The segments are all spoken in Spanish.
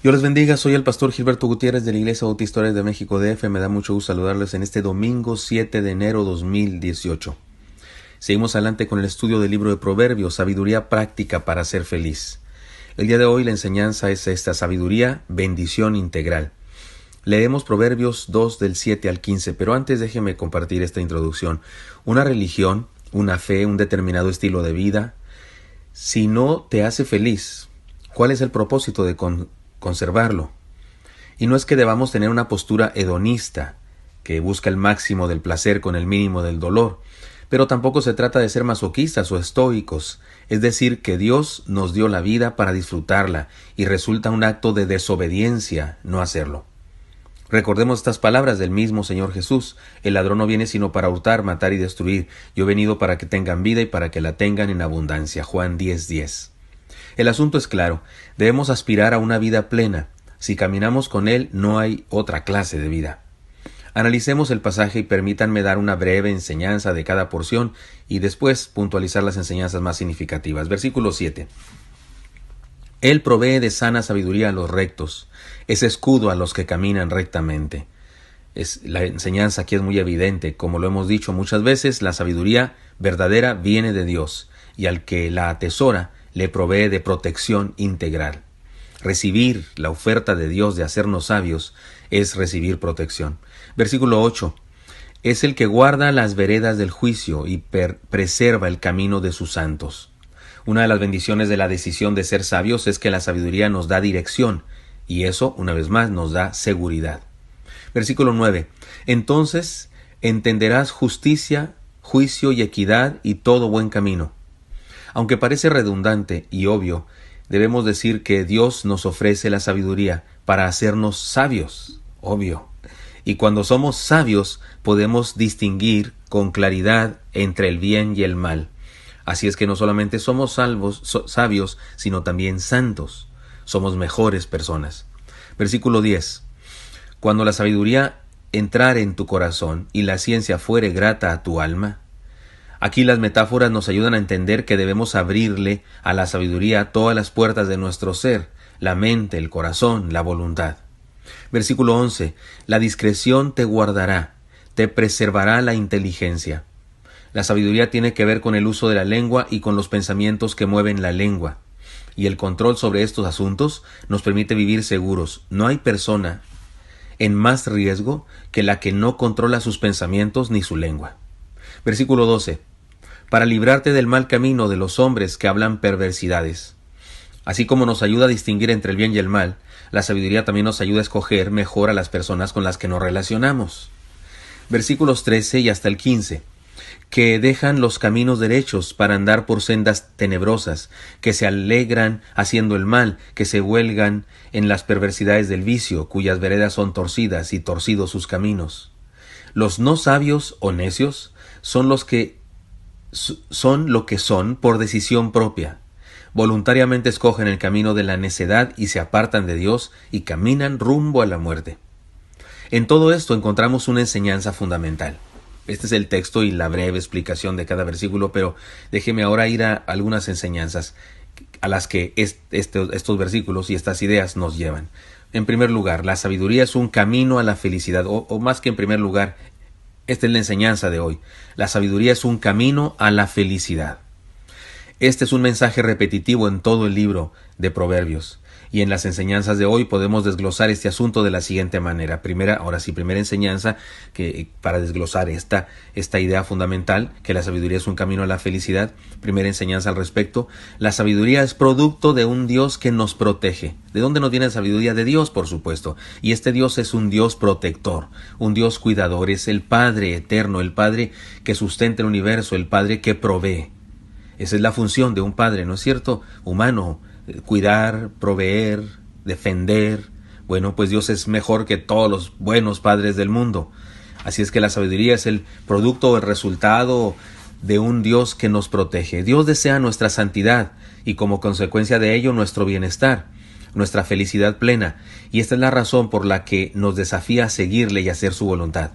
Dios les bendiga, soy el pastor Gilberto Gutiérrez de la Iglesia Bautista de México DF. Me da mucho gusto saludarles en este domingo 7 de enero 2018. Seguimos adelante con el estudio del libro de Proverbios, sabiduría práctica para ser feliz. El día de hoy la enseñanza es esta: sabiduría, bendición integral. Leemos Proverbios 2 del 7 al 15, pero antes déjeme compartir esta introducción. Una religión, una fe, un determinado estilo de vida, si no te hace feliz, ¿cuál es el propósito de conservarlo? Y no es que debamos tener una postura hedonista, que busca el máximo del placer con el mínimo del dolor, pero tampoco se trata de ser masoquistas o estoicos, es decir, que Dios nos dio la vida para disfrutarla y resulta un acto de desobediencia no hacerlo. Recordemos estas palabras del mismo Señor Jesús: el ladrón no viene sino para hurtar, matar y destruir. Yo he venido para que tengan vida y para que la tengan en abundancia. Juan 10:10. El asunto es claro, debemos aspirar a una vida plena. Si caminamos con Él, no hay otra clase de vida. Analicemos el pasaje y permítanme dar una breve enseñanza de cada porción y después puntualizar las enseñanzas más significativas. Versículo 7. Él provee de sana sabiduría a los rectos, es escudo a los que caminan rectamente. La enseñanza aquí es muy evidente. Como lo hemos dicho muchas veces, la sabiduría verdadera viene de Dios, y al que la atesora le provee de protección integral. Recibir la oferta de Dios de hacernos sabios es recibir protección. Versículo 8. Es el que guarda las veredas del juicio y preserva el camino de sus santos. Una de las bendiciones de la decisión de ser sabios es que la sabiduría nos da dirección, y eso, una vez más, nos da seguridad. Versículo 9. Entonces entenderás justicia, juicio y equidad y todo buen camino. Aunque parece redundante y obvio, debemos decir que Dios nos ofrece la sabiduría para hacernos sabios, obvio. Y cuando somos sabios, podemos distinguir con claridad entre el bien y el mal. Así es que no solamente somos sabios, sino también santos. Somos mejores personas. Versículo 10. Cuando la sabiduría entrare en tu corazón y la ciencia fuere grata a tu alma. Aquí las metáforas nos ayudan a entender que debemos abrirle a la sabiduría todas las puertas de nuestro ser, la mente, el corazón, la voluntad. Versículo 11. La discreción te guardará, te preservará la inteligencia. La sabiduría tiene que ver con el uso de la lengua y con los pensamientos que mueven la lengua. Y el control sobre estos asuntos nos permite vivir seguros. No hay persona en más riesgo que la que no controla sus pensamientos ni su lengua. Versículo 12. Para librarte del mal camino de los hombres que hablan perversidades. Así como nos ayuda a distinguir entre el bien y el mal, la sabiduría también nos ayuda a escoger mejor a las personas con las que nos relacionamos. Versículos 13 y hasta el 15. Que dejan los caminos derechos para andar por sendas tenebrosas, que se alegran haciendo el mal, que se huelgan en las perversidades del vicio, cuyas veredas son torcidas y torcidos sus caminos. Los no sabios o necios son lo que son por decisión propia. Voluntariamente escogen el camino de la necedad y se apartan de Dios y caminan rumbo a la muerte. En todo esto encontramos una enseñanza fundamental. Este es el texto y la breve explicación de cada versículo, pero déjeme ahora ir a algunas enseñanzas a las que estos versículos y estas ideas nos llevan. En primer lugar, la sabiduría es un camino a la felicidad, o más que en primer lugar, esta es la enseñanza de hoy. La sabiduría es un camino a la felicidad. Este es un mensaje repetitivo en todo el libro de Proverbios. Y en las enseñanzas de hoy podemos desglosar este asunto de la siguiente manera. Primera enseñanza para desglosar esta idea fundamental, que la sabiduría es un camino a la felicidad. Primera enseñanza al respecto. La sabiduría es producto de un Dios que nos protege. ¿De dónde nos viene la sabiduría? De Dios, por supuesto. Y este Dios es un Dios protector, un Dios cuidador. Es el Padre eterno, el Padre que sustenta el universo, el Padre que provee. Esa es la función de un padre, ¿no es cierto? Humano. Cuidar, proveer, defender. Bueno, pues Dios es mejor que todos los buenos padres del mundo. Así es que la sabiduría es el producto o el resultado de un Dios que nos protege. Dios desea nuestra santidad y como consecuencia de ello nuestro bienestar, nuestra felicidad plena. Y esta es la razón por la que nos desafía a seguirle y hacer su voluntad.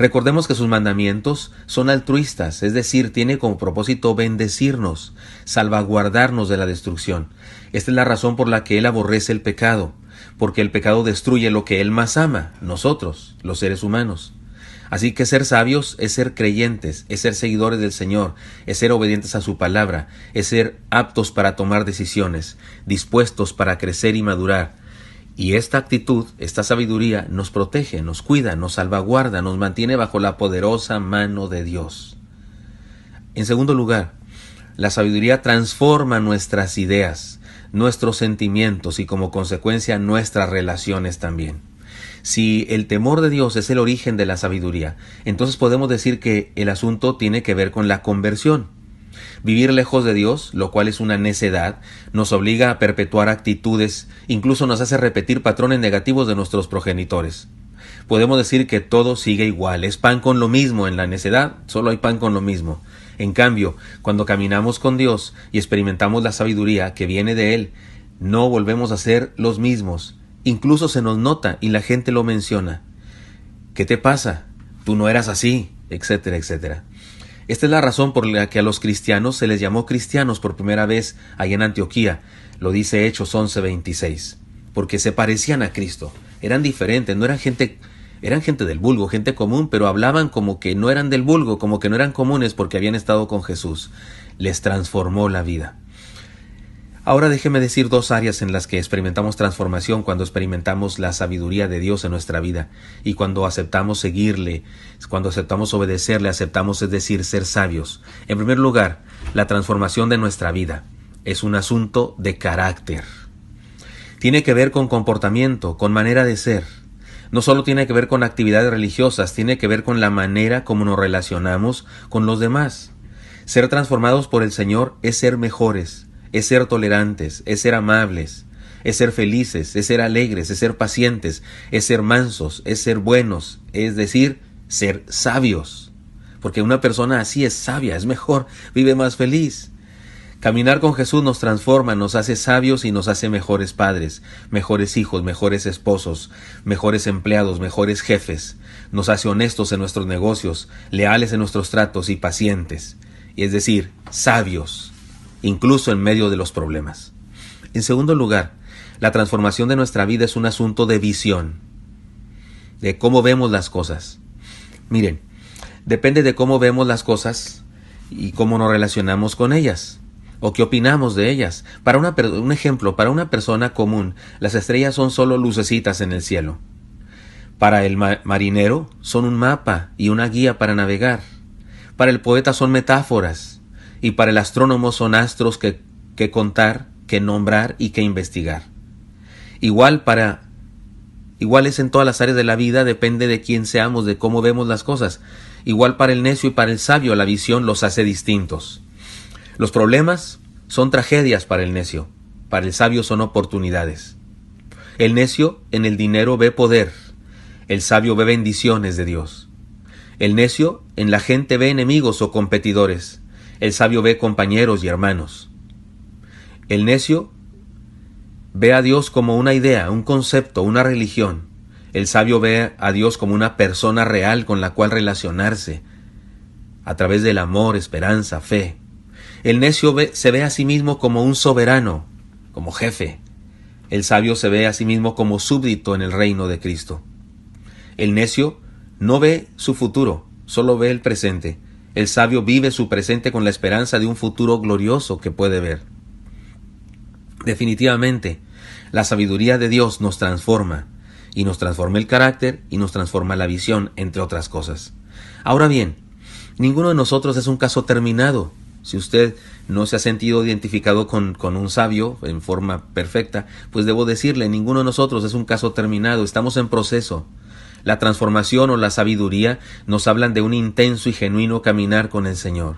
Recordemos que sus mandamientos son altruistas, es decir, tiene como propósito bendecirnos, salvaguardarnos de la destrucción. Esta es la razón por la que Él aborrece el pecado. porque el pecado destruye lo que Él más ama, nosotros, los seres humanos. Así que ser sabios es ser creyentes, es ser seguidores del Señor, es ser obedientes a su palabra, es ser aptos para tomar decisiones, dispuestos para crecer y madurar. Y esta actitud, esta sabiduría, nos protege, nos cuida, nos salvaguarda, nos mantiene bajo la poderosa mano de Dios. En segundo lugar, la sabiduría transforma nuestras ideas, nuestros sentimientos y como consecuencia nuestras relaciones también. Si el temor de Dios es el origen de la sabiduría, entonces podemos decir que el asunto tiene que ver con la conversión. Vivir lejos de Dios, lo cual es una necedad, nos obliga a perpetuar actitudes, incluso nos hace repetir patrones negativos de nuestros progenitores. Podemos decir que todo sigue igual, es pan con lo mismo. En la necedad solo hay pan con lo mismo. En cambio, cuando caminamos con Dios y experimentamos la sabiduría que viene de Él, no volvemos a ser los mismos. Incluso se nos nota y la gente lo menciona. ¿Qué te pasa? Tú no eras así, etcétera, etcétera. Esta es la razón por la que a los cristianos se les llamó cristianos por primera vez allá en Antioquía. Lo dice Hechos 11:26. Porque se parecían a Cristo. Eran diferentes, no eran gente del vulgo, gente común, pero hablaban como que no eran del vulgo, como que no eran comunes porque habían estado con Jesús. Les transformó la vida. Ahora déjeme decir dos áreas en las que experimentamos transformación cuando experimentamos la sabiduría de Dios en nuestra vida y cuando aceptamos seguirle, cuando aceptamos obedecerle, aceptamos, es decir, ser sabios. En primer lugar, la transformación de nuestra vida es un asunto de carácter. Tiene que ver con comportamiento, con manera de ser. No solo tiene que ver con actividades religiosas, tiene que ver con la manera como nos relacionamos con los demás. Ser transformados por el Señor es ser mejores, es ser tolerantes, es ser amables, es ser felices, es ser alegres, es ser pacientes, es ser mansos, es ser buenos, es decir, ser sabios. Porque una persona así es sabia, es mejor, vive más feliz. Caminar con Jesús nos transforma, nos hace sabios y nos hace mejores padres, mejores hijos, mejores esposos, mejores empleados, mejores jefes. Nos hace honestos en nuestros negocios, leales en nuestros tratos y pacientes. Es decir, sabios, incluso en medio de los problemas. En segundo lugar, la transformación de nuestra vida es un asunto de visión, de cómo vemos las cosas. Miren, depende de cómo vemos las cosas y cómo nos relacionamos con ellas, o qué opinamos de ellas. Un ejemplo, para una persona común, las estrellas son solo lucecitas en el cielo. Para el marinero, son un mapa y una guía para navegar. Para el poeta son metáforas. Y para el astrónomo son astros que contar, que nombrar y que investigar. Igual es en todas las áreas de la vida, depende de quién seamos, de cómo vemos las cosas. Igual para el necio y para el sabio, la visión los hace distintos. Los problemas son tragedias para el necio, para el sabio son oportunidades. El necio en el dinero ve poder, el sabio ve bendiciones de Dios. El necio en la gente ve enemigos o competidores. El sabio ve compañeros y hermanos. El necio ve a Dios como una idea, un concepto, una religión. El sabio ve a Dios como una persona real con la cual relacionarse a través del amor, esperanza, fe. El necio se ve a sí mismo como un soberano, como jefe. El sabio se ve a sí mismo como súbdito en el reino de Cristo. El necio no ve su futuro, solo ve el presente. El sabio vive su presente con la esperanza de un futuro glorioso que puede ver. Definitivamente, la sabiduría de Dios nos transforma, y nos transforma el carácter y nos transforma la visión, entre otras cosas. Ahora bien, ninguno de nosotros es un caso terminado. Si usted no se ha sentido identificado con un sabio en forma perfecta, pues debo decirle, ninguno de nosotros es un caso terminado, estamos en proceso. La transformación o la sabiduría nos hablan de un intenso y genuino caminar con el Señor.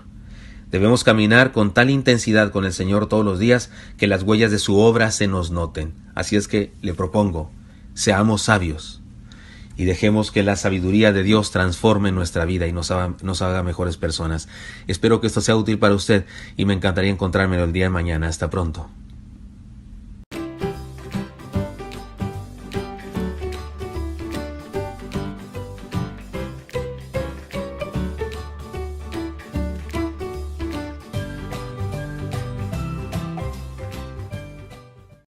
Debemos caminar con tal intensidad con el Señor todos los días que las huellas de su obra se nos noten. Así es que le propongo, seamos sabios y dejemos que la sabiduría de Dios transforme nuestra vida y nos haga mejores personas. Espero que esto sea útil para usted y me encantaría encontrármelo el día de mañana. Hasta pronto.